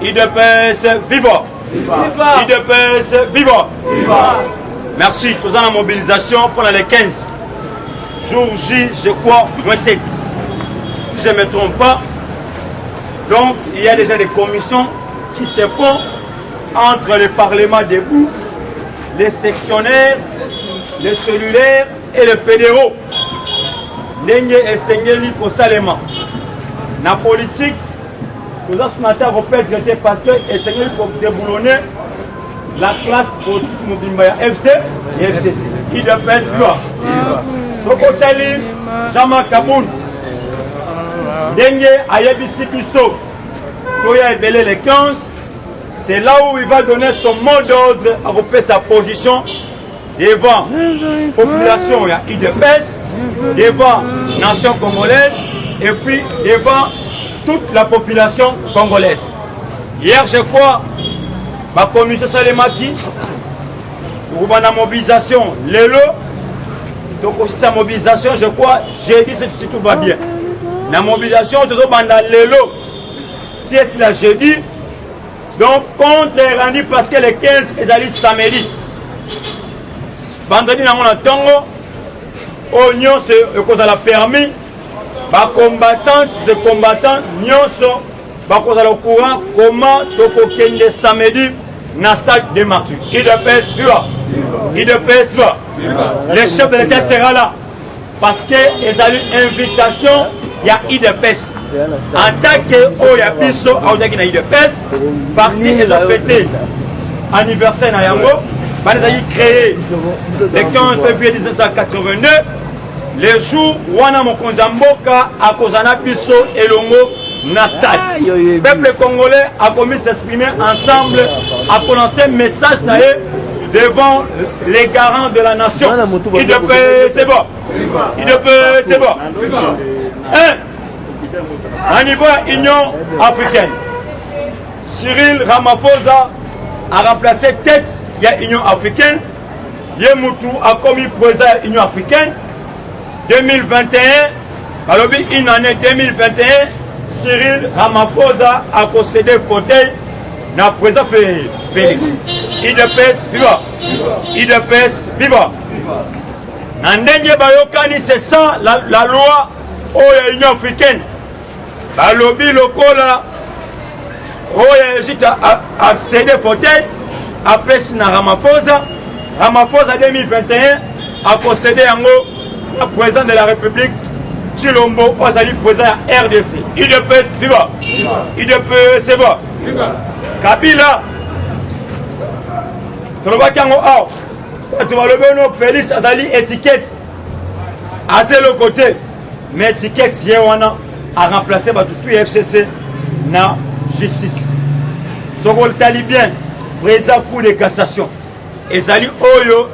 IDPS vivant. IDPS vivant. Merci. Tous en mobilisation pour les 15. Jour J, je crois, moins 7. Si je ne me trompe pas. Donc, il y a déjà des commissions qui se font entre le Parlement debout, les sectionnaires, les cellulaires et les fédéraux. N'engue et Sengeli Kosalema. La politique, nous avons ce matin représenté parce que et Sengeli pour déboulonner la classe politique Mobimbaya FC et FC. IDPS Gloire. Sokotali, Jean-Marc Kaboun. N'engue Ayabisi Bisso. Toya Ebele les 15. C'est là où il va donner son mot d'ordre à repérer sa position devant la population IDPS, devant la nation congolaise et puis devant toute la population congolaise. Hier, je crois, la commission Salemaki, pour la mobilisation, donc aussi sa mobilisation, je crois, j'ai dit si tout va bien. La mobilisation, tout l'élo, si la jeudi. Donc, compte est rendu parce que les 15 ils allaient samedi. Vendredi, nous avons Tongo. Oignon, c'est cause de la permis. Les combattants, ces combattants, nous sommes au courant comment tu as samedi dans le stade de Martyrs. IDPS viva. IDPS viva. Le chef de l'État sera là. Parce qu'ils ont une invitation. Il y a IDPS. En tant que Oyabiso, il y a IDPS, parti ils ont fêté anniversaire à Yango, ils ont créé le 15 février 1982, le jour où on a mon Konzamboka à Kozana Biso et Longo Nastad. Le peuple congolais a commis s'exprimer ensemble, a prononcé un message devant les garants de la nation. IDPS, c'est bon. IDPS, c'est bon. À niveau de l'Union africaine, Cyril Ramaphosa a remplacé tête de l'Union africaine. Yemoutou a commis président de l'Union africaine. 2021, alors une année 2021, Cyril Ramaphosa a concédé le fauteuil dans le président Félix. IDPS viva. IDPS viva. Nandenge Bayokani, c'est ça la loi de l'Union africaine. Le lobby local a cédé fauteuil après Sina Ramaphosa. Ramaphosa 2021 a concédé le président de la République Chilombo Ozali président de la RDC. IDPS viva. IDPS viva. Kabila tu vas le Félix Azali étiquette à zéro côté. Mais étiquette a remplacé tout FCC dans la justice. Ce rôle talibien, président cour de cassation. Et Zali Oyo,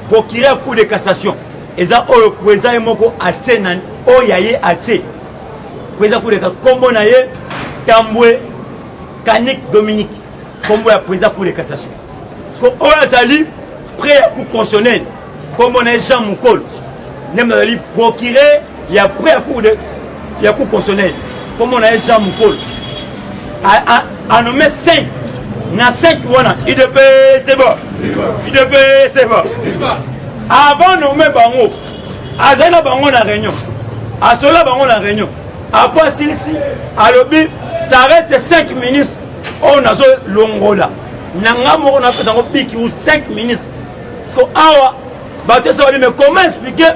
pour qu'il y ait un coup de cassation. Et ça, Oyo, président Moko Ache, Oyaye Ache. Président cour de cassation. Comme on a eu Tamboué, Kanik Dominique. Comme on a président cour de cassation. Parce que Oyo Zali, prêt à coup constitutionnel. Comme on a Jean Moukol. Nous avons procuré, il y a prêt à coup de. Il y a coup constitutionnel. Comme on a Jean Moukol. A nommé 5. Il y a 5 IDP c'est bon. IDP c'est bon. Avant de nommer Bango, à Zana Bango la réunion. À cela Bango la réunion. Après Silsi, à l'objet, ça reste 5 ministres. On a Longola. Nangamo on a fait un pic ou 5 ministres. Parce que mais comment expliquer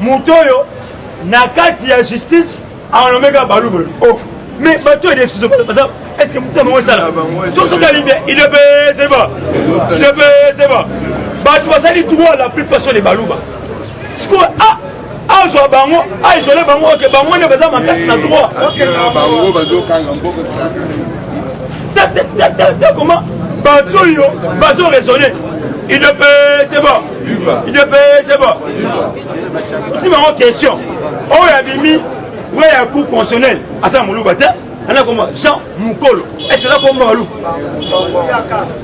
Moutoyo Nakati la justice a nommé Balou. Oh, mais Bato est décision. Est-ce que Moutoyo est ça? Il est c'est bon. Il est c'est bon. Bato va salir droit la plupart sur les Balouba. Parce que ils ont Bango, ils ont Bango, que Bango n'est pas ma casse na droit. Comment Bato yo, Bazo raisonner. Il ne peut, c'est bon. Il ne peut, c'est bon. Tu m'as une question. Oh, il y a Bimi, où il y a un coup constitutionnel. À ça, Moulou Bata, on a comme Jean Moukolo. Et c'est là comme Malou.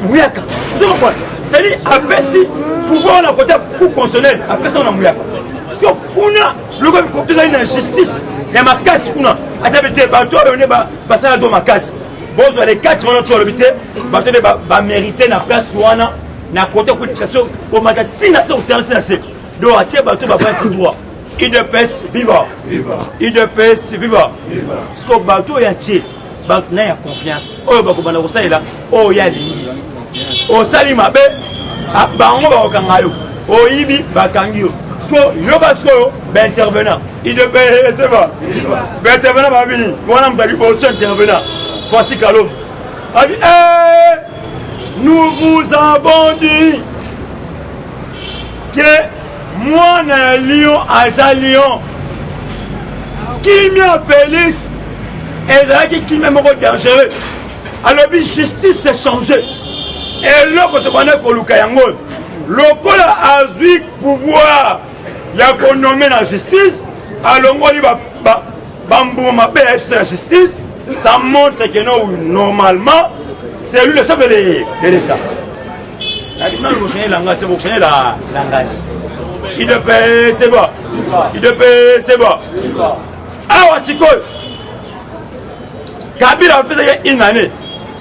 Mouyaka. Tu comprends? C'est-à-dire, après si, pouvoir on a côté coup constitutionnel, après ça, on a Mouyaka. Parce que, on a, le gars, quand tu as une injustice, il y a ma casse, on a. À ta bête, on est, bah, ça, on a ma casse. bozwa les 4 wana to lobité batone ba mériter na place wana na côté coup de question comme tina ça alternative c'est do atie bato ba place droit IDPS viva IDPS viva ce que bato ya tie bato na ya confiance oyo bakobana kosalela oyo ya lingi osali mabe bango bakokanga yo oyibi bakangi yo so yo baso ba intervenant IDPS va ba intervenant ba bini wana mtali boso intervenant voici Kalom a dit nous vous avons dit que moi un lion à lion qui m'a Félix et qui m'a dangereux alors la justice s'est changée et là quand on a koluka yango lokola azui pouvoir ya ko nommer la justice alors on va bambuma BFC la justice ça montre que non, normalement c'est lui le chef de l'État. Non, vous changez le langage, c'est vous changez le langage. Il de paix, c'est bon. Il de paix, c'est bon. Ah, c'est quoi? Kabila a fait une année.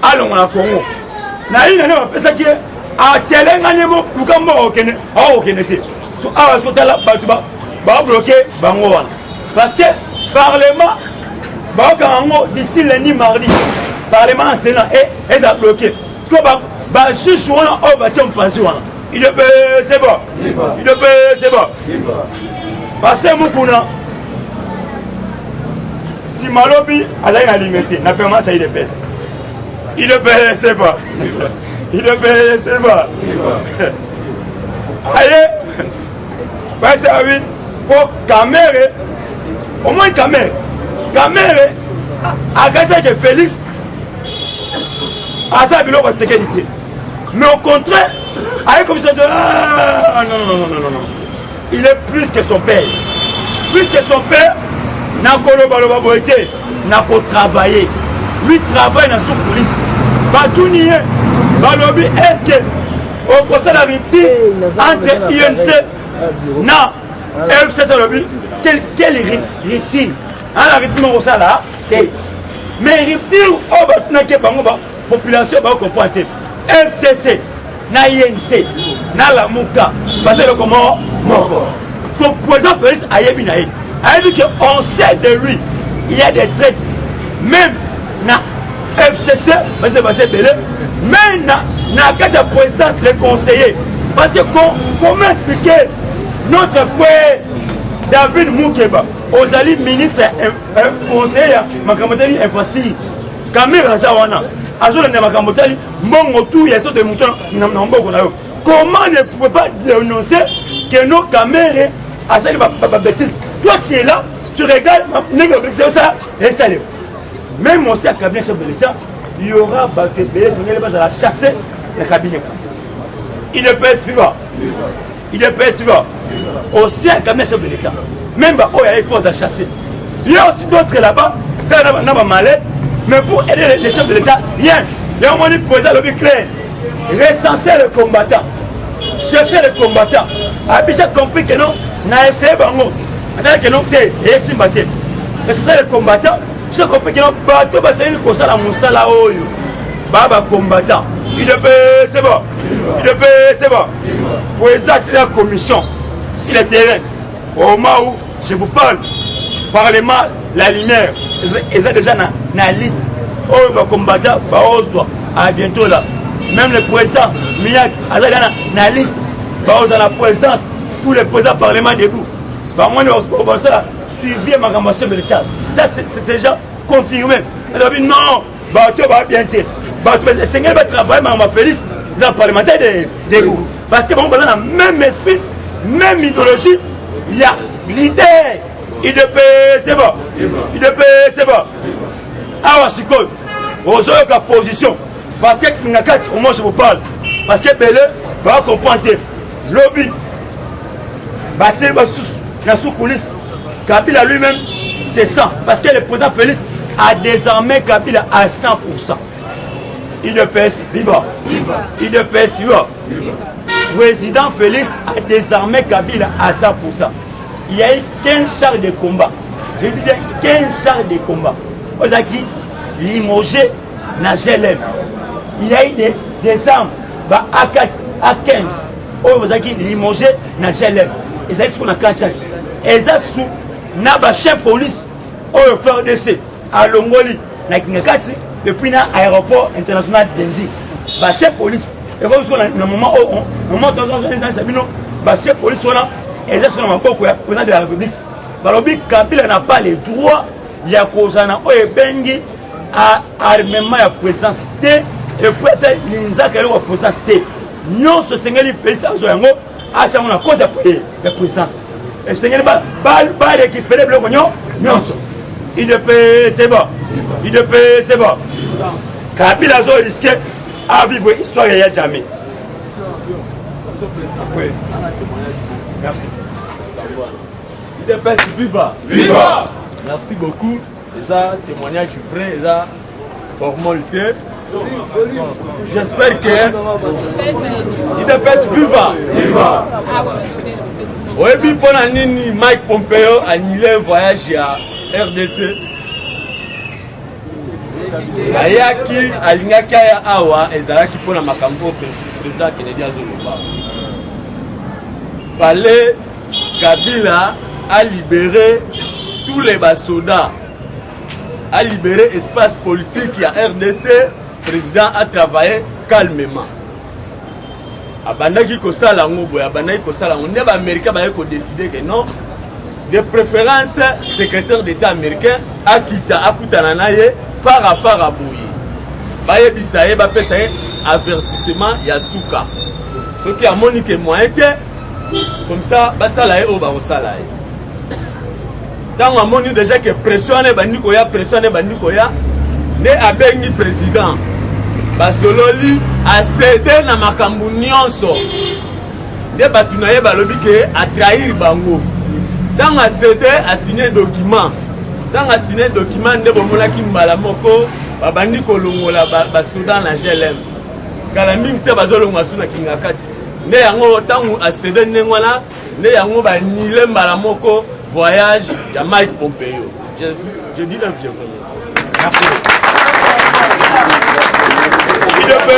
Allons au Congo. Na une année, on a fait ça à Téléngane, nous sommes au Kenya. Ah, au Kenya. Ah, est-ce que tu as là, tu vas bloquer Bangoan. Parce que Parlement, d'ici lundi, mardi, Parlement en Sénat et ça a bloqué. Parce que juge il ne peut, c'est bon. Il ne peut, c'est bon. Parce que Moukouna, si Malobi a la limité, n'a pas mal ça, il est baisse. Il ne peut, c'est bon. Il ne peut, c'est bon. Aïe, parce que pour caméra, au moins caméra. Caméra a gagné que Félix a sa biloko de sécurité. Mais au contraire, avec comme ça, non. Il est plus que son père. Plus que son père, n'a pas travaillé. Lui travaille dans son police. Tout nier. Balobi, est-ce que au conseil d'amitié entre INC et FCC lobby, quel retire? La rythme au là, mais rythme au population va comprendre. FCC, na INC, na la Mouka, parce que comment son président Félix Ayebinaï a dit qu'on sait de lui, il y a des traites, même na FCC, parce que c'est belé, même na quatre présidence les conseillers, parce que comment expliquer notre frère David Moukeba, aux alliés ministres conseillers, Makamotali Infasi, Kamira Zawana, Azul Makamotali, Mongotou, il y a des moutons, comment ne pouvez pas dénoncer que nos caméras à cette bêtise? Toi tu es là, tu regardes, c'est ça, et ça l'est. Même aussi à cabinet chef de l'État, il y aura battu la chasser le cabinet. Il ne peut suivre. Il ne peut suivre. Aussi un cabinet chef de l'État. Même il faut la chasser. Il y a aussi d'autres là-bas, quand on a ma mallette, mais pour aider les chefs de l'État, rien. Il y a un moment où poser le but clair. Recenser les combattants. Chercher les combattants. J'ai compris que non, on a essayé bango. On a dit que non, et simbaté. Recenser les combattants. J'ai compris que non, bateau, c'est une cosa la moussala oyo. Baba combattant. Il ne peut, c'est bon. Il ne peut, c'est bon. Pour les actes de la commission, sur le terrain, au moment où je vous parle, Parlement, la lumière, ils ont déjà la liste. Oh, va combattre, à bientôt là. Même le président, Miyak, la liste, à la présidence, tous les présidents Parlement debout. Moi, on va suivre ma chef de l'État. Ça, c'est déjà confirmé. Elle a dit non, tu vas bien te. Le Seigneur va travailler, mais on va Félix, dans le parlementaire debout. Parce que on a le même esprit, même idéologie, il y a l'idée. Il peut, c'est bon. Il peut, c'est bon. Ah, c'est quoi? Vous avez la position. Parce que au moins je vous parle. Parce que Belé va comprendre. Lobby, bâtir la sous-coulisse. Kabila lui-même, c'est ça. Parce que le président Félix a désormais Kabila à 100%. Il ne peut vivre. Il ne peut vivre. Le président Félix a désormais Kabila à 100%. Il y a eu 15 chars de combat. Je dis bien 15 chars de combat. Vous avez dit limogé na GLM. Il y a eu des armes, A4, A15, où vous avez limogé na GLM. Et ça, c'est ce qu'on a catché. Et ça, sous na chef police, où le FRDC, à Longoli, na Kingakati, depuis l'aéroport international d'Enji. Chef police, et comme on a un moment où on monte dans un sabino, chef police, et ça, c'est le président de la République. Balobi Kabila n'a pas les droits, il y a Kozana, Oebengi, à armement à présence et peut-être l'Inzak à présence. Nous, ce Seigneur, il fait ça, à on a compte la présence. Et le Seigneur va récupérer le cognon, il ne peut, c'est bon. Il ne peut, c'est bon. Kabila a risqué à vivre l'histoire il n'y a jamais. Oui. Merci. UDPS viva! Viva! Merci beaucoup. Les témoignages vrai, les formalités. J'espère que UDPS viva! Viva! Oui, pour Nini Mike Pompeo a annulé un voyage à RDC. Ayaki alingaki ya awa ezalaki pour la makambo président Kennedy Azoloba. Fallait Kabila a libéré tous les soldats, a libéré l'espace politique à RDC, le président a travaillé calmement. Abandaki ko sala ngobo, abandaki ko sala ngobo, les Américains ont décidé que non, de préférence, secrétaire d'État américain a quitté, a koutana naye, fara bouye. Baye bisaye, ba pesaye, avertissement yasuka. Ce qui a moniqué moyen que, comme ça, ba salaye ou ba osalaye. Tant on a déjà que pressionné Bandikoya, pressionné Bandikoya, ne abengi président. Basololi a cédé na makambu nyonso. Ne batunaye balobi ke a trahir bango. Tant a cédé a signé document. Tant a signé document ne bomona ki mbala moko babandiko longola basoda na GLM. Kala mingi te bazolongwa suna kingakati. Ne yango tant a cédé nengwana ne yango ba nile mbala moko. Voyage de Mike Pompeo. Je dis œuvre, je vous remercie. Merci. IDP,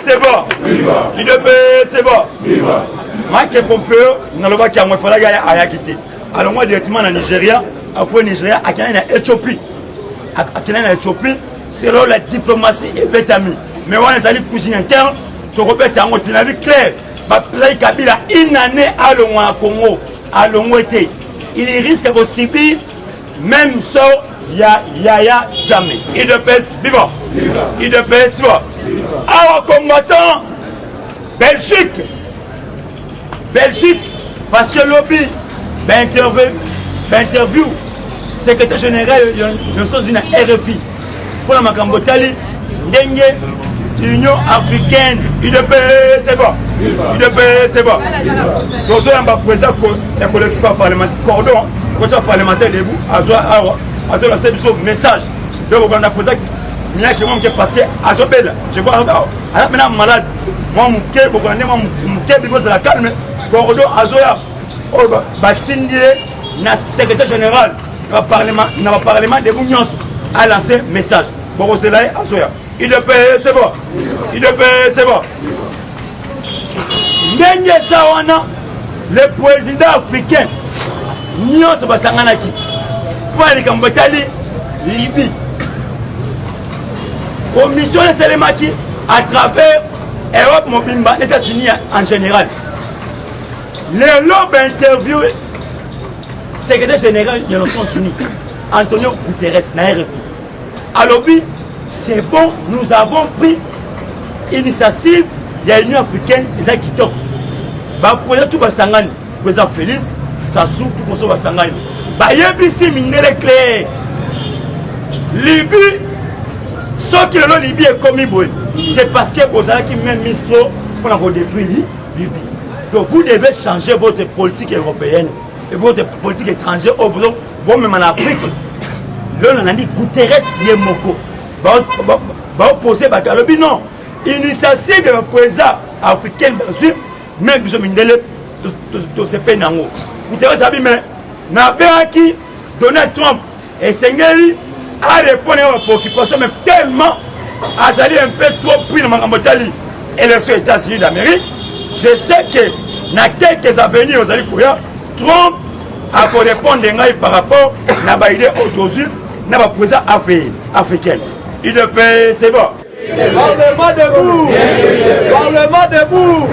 c'est bon. Viva. IDP, c'est bon. Viva. Mike Pompeo, nous n'avons pas qu'à moi faire la quitter. Alors moi directement en Nigeria, après Nigeria, à Kenya, en Éthiopie. À Kenya, en Éthiopie, c'est là la diplomatie et bétami. Mais on a des cousines internes, tu repères en mode clair. Kabila, une année à Congo, à Longwete. Il risque de subir même ça, Yaya jamais. Il de pèse vivant. Il de pèse vivant. Alors, combattant, Belgique, parce que lobby, interview, secrétaire général de Nations Unies RFI, pour la Macambotali, Ndenge, Union africaine, UDP, c'est bon. UDP, c'est bon. Donc, on va présenter le collectif parlementaire, cordon, collectif parlementaire debout, à ce message. Donc, on a posé parce que à Jobel, je vois maintenant malade. Moi, mon la calme. Cordon, Azoya, Batindi, secrétaire général, dans le parlement de Mounions, a lancé un message. Bon, c'est là, Azoya. IDP, c'est bon. IDP, c'est bon. Le président africain, Nyon Sebasanganaki, pour les Kambotali, Libye. Commission de Selemaki, à travers Europe Mobimba, États-Unis en général. Le lobby interview, secrétaire général des Nations Unies, Antonio Guterres, na RFI. Alors, c'est bon, nous avons pris l'initiative. Il y a l'Union africaine, les gens qui toquent. Pour tout Basangani, président Félix, Sassou, tout le monde Basangani. Il y a ici, minéré clair. Libye, ce qui est là, Libye est comme Iboui. C'est parce que vous avez même mis pour détruire Libye. Donc vous devez changer votre politique européenne et votre politique étrangère au bout. Bon, même en Afrique, là, on a dit Guterres, Yemoko. Opposé Bakalobi, non. Initiative de président africain, même si je ce pays. Vous savez, mais Donald Trump et Sengeli a répondu à vos préoccupations, mais tellement azali un peu trop pris dans Makamotali élection États-Unis d'Amérique. Je sais que dans quelques avenirs aux Alikoya, Trump a répondre par rapport à l'idée aujourd'hui, à la présidence africaine. UDPS, c'est bon. Parlement debout! Parlement debout!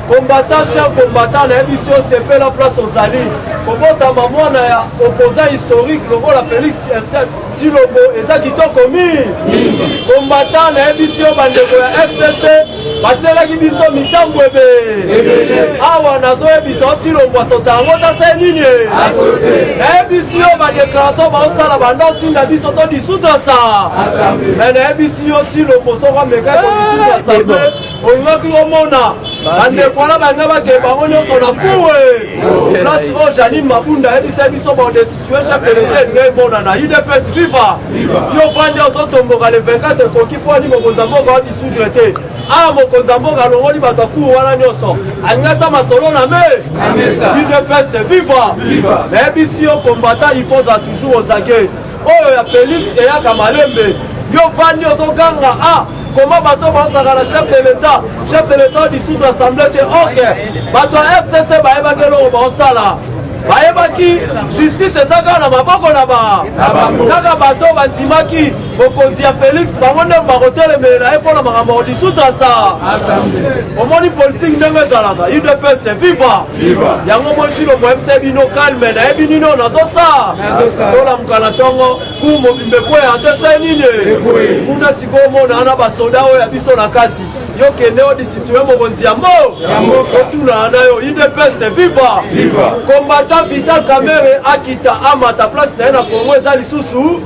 Combattant, cher combattant, l'émission CP la place aux alliés. Combattant, maman, opposant historique, le rôle à Félix Estelle, Tilombo, et ça qui t'ont commis. Combattant, l'émission Bandego, FCC, Batela qui biso mitambwebe. Awa nazo ebiso Tilombo, sotango ta senine. L'émission va déclaration, va en salle, va non, tinda biso to dissoudre ça. Mais l'émission Tilombo, so va méga to dissoudre ça. On va que au mona. Voilà, place au Janine Mabunda, et c'est biso bon de situation chef de l'État, mon ana, il est viva. Yo vandi au Sotomboga le 24 koki pour ni mokonzambo va dissoudre. Ah mokonzambo galongo li bataku wana nyoso. Angata masolo na me. Il est viva. Mais bisio combattant il faut ça toujours aux aguets. Oh ya Félix et ya Kamalembe. Yo vandi au Zonganga ah. Comment bateau va la chef de l'État dissout l'Assemblée de OK. Bateau FCC va évacuer au Sala. Baebaki justice ezaka na maboko na ba kaka bato bandimaki bokonzi ya Félix bango nde bakotelemela ye mpona makambo disutra sa omoni politique ndenge ezalaka UDPS viva yango mochilombo yebisa bino calme na yebi nino nazosa tolamuka na ntongo ku mobimbe kweya te se nini kuna sikoyo mona ana basoda oyo ya biso na kati yokende odisitue mokonzi ya mbo otuna na yo UDPS viva combattant Vital Kamerhe akita amata place na ye na Congo eza lisusu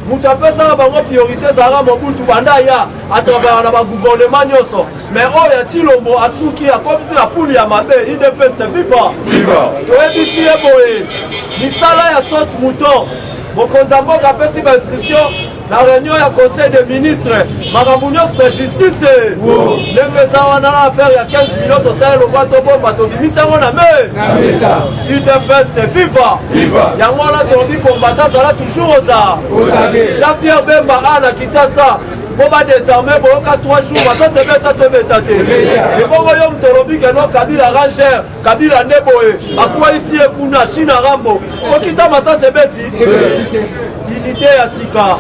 mutu apesaka bango priorité ezalaka Mobutu banda ya atravers na bagouvernement nyonso mais oyo ya Tilombo asuki akomiti na puli ya mabe UDPS viva toyebisi ye boye misala ya sorte mouton mokonzi ya mboka apesi bainscription na réunion ya conseil des ministres makambo nyonso na justice ndenge eza wana na affaire ya 15 millions tosala lokwa tobomba tobimisa yango na me UDPS viva yango wana tolobi kombata azala toujours oza Jean-Pierre Bemba ana Kinshasa po badésarme boyoka 3 jours baza sebeta tobeta te ebongo yo mutolobi keno Kabila ranger Kabila nde boye akwayisi ye kuna Chine rambo okita masa sebeti unité ya sika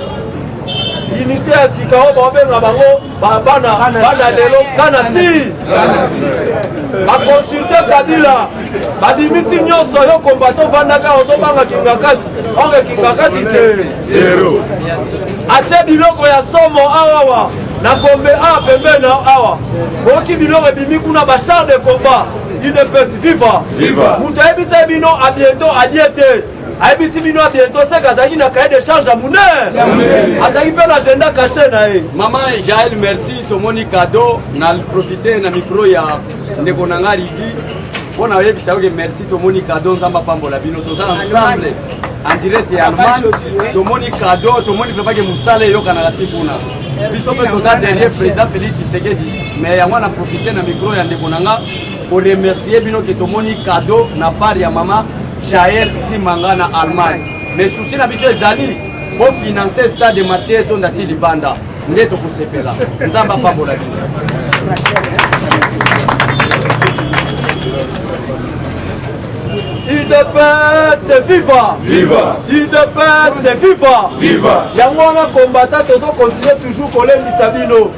unité ya sika oyo baobenga bango bana lelo kanasi bakonsulte Kabila badimisi nyonso yo kombato vandaka ozobanga kingakati oke kingakati zero atie biloko ya somo awawa na kombe awa pembeni awa boki biloko ebimi kuna bachar de combat UDPS viva mutu ayebisa bino a bientôt adie te ayebisi bino a bientôt seke azalaki na cahier de charge ya monene azalaki mpe na agenda caché na ye mama Jaël merci tomoni cadeau na profite na micro ya ndeko na nga Rigi mpona oyebisa yoke merci tomoni cadeau nzamba pambola bino toza ensemble en direct ya Allemagne tomoni cadeau tomoni vraiment ke mosala eyokanaka ti kuna biso mpe toza derrière président Félix Tshisekedi mais yango na profite na micro ya ndeko na nga koremercie bino ke tomoni cadeau na part ya mama Jaël Timanga na Allemagne mais souci na biso ezali po financer stade de Martyrs etonda ti libanda nde tokosepela nzamba pambola bino UDPS viva UDPS viva yango wana combattant tozo continuer toujours kolembisa bino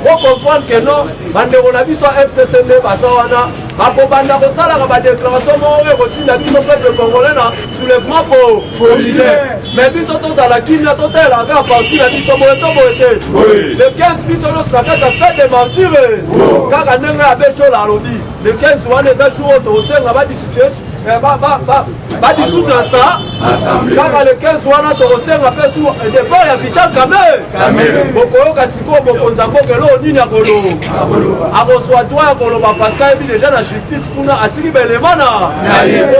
po comprendre que non bandeko na biso FCC nde baza wana bakobanda kosalaka badéclaration moko ekotinda biso peuple congolais na soulèvement populaire mais biso tozala kimia totelaka kaka parti na biso boye to boye te le 15 biso nyonso na kati ya stade de Martyrs kaka ndenge ya bechola alobi le 15 wana eza jour oyo tokosenga badissoudre ça kaka le 15 wana tokosenga mpe sur départ ya Vital Kamerhe bokoyoka sikoyo mokonzi ya mboka eloo nini akozwa droit ya koloba parce que ayebi deja na justice kuna atiki belema na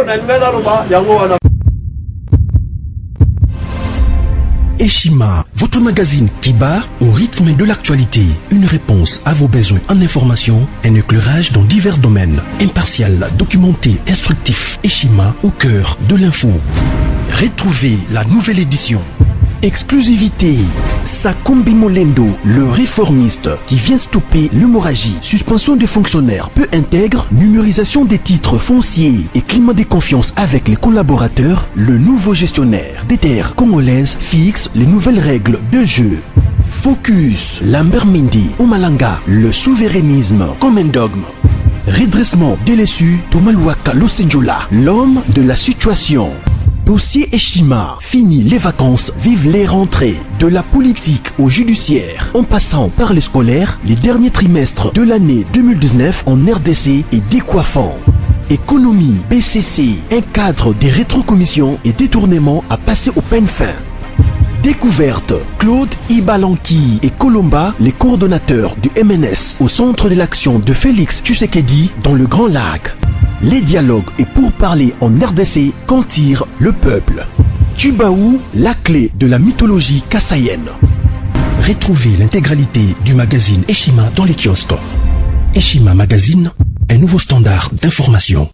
nalingai naloba yango wana. Eshima, votre magazine qui bat au rythme de l'actualité. Une réponse à vos besoins en information, un éclairage dans divers domaines. Impartial, documenté, instructif. Eshima au cœur de l'info. Retrouvez la nouvelle édition Exclusivité. Sakombi Molendo, le réformiste qui vient stopper l'hémorragie, suspension des fonctionnaires peu intègre, numérisation des titres fonciers et climat de confiance avec les collaborateurs, le nouveau gestionnaire des terres congolaises fixe les nouvelles règles de jeu. Focus, Lambert Mindi, Omalanga, le souverainisme comme un dogme. Redressement délaissé, Tomaluaka Losenjola, l'homme de la situation. Dossier Eshima, fini les vacances, vive les rentrées. De la politique au judiciaire, en passant par les scolaires, les derniers trimestres de l'année 2019 en RDC est décoiffant. Économie, BCC, un cadre des rétrocommissions et détournements à passer au peigne fin. Découverte, Claude Ibalanki et Colomba, les coordonnateurs du MNS au centre de l'action de Félix Tshisekedi dans le Grand Lac. Les dialogues et pourparlers en RDC qu'en tire le peuple. Tubaou, la clé de la mythologie kassaïenne. Retrouvez l'intégralité du magazine Eshima dans les kiosques. Eshima Magazine, un nouveau standard d'information.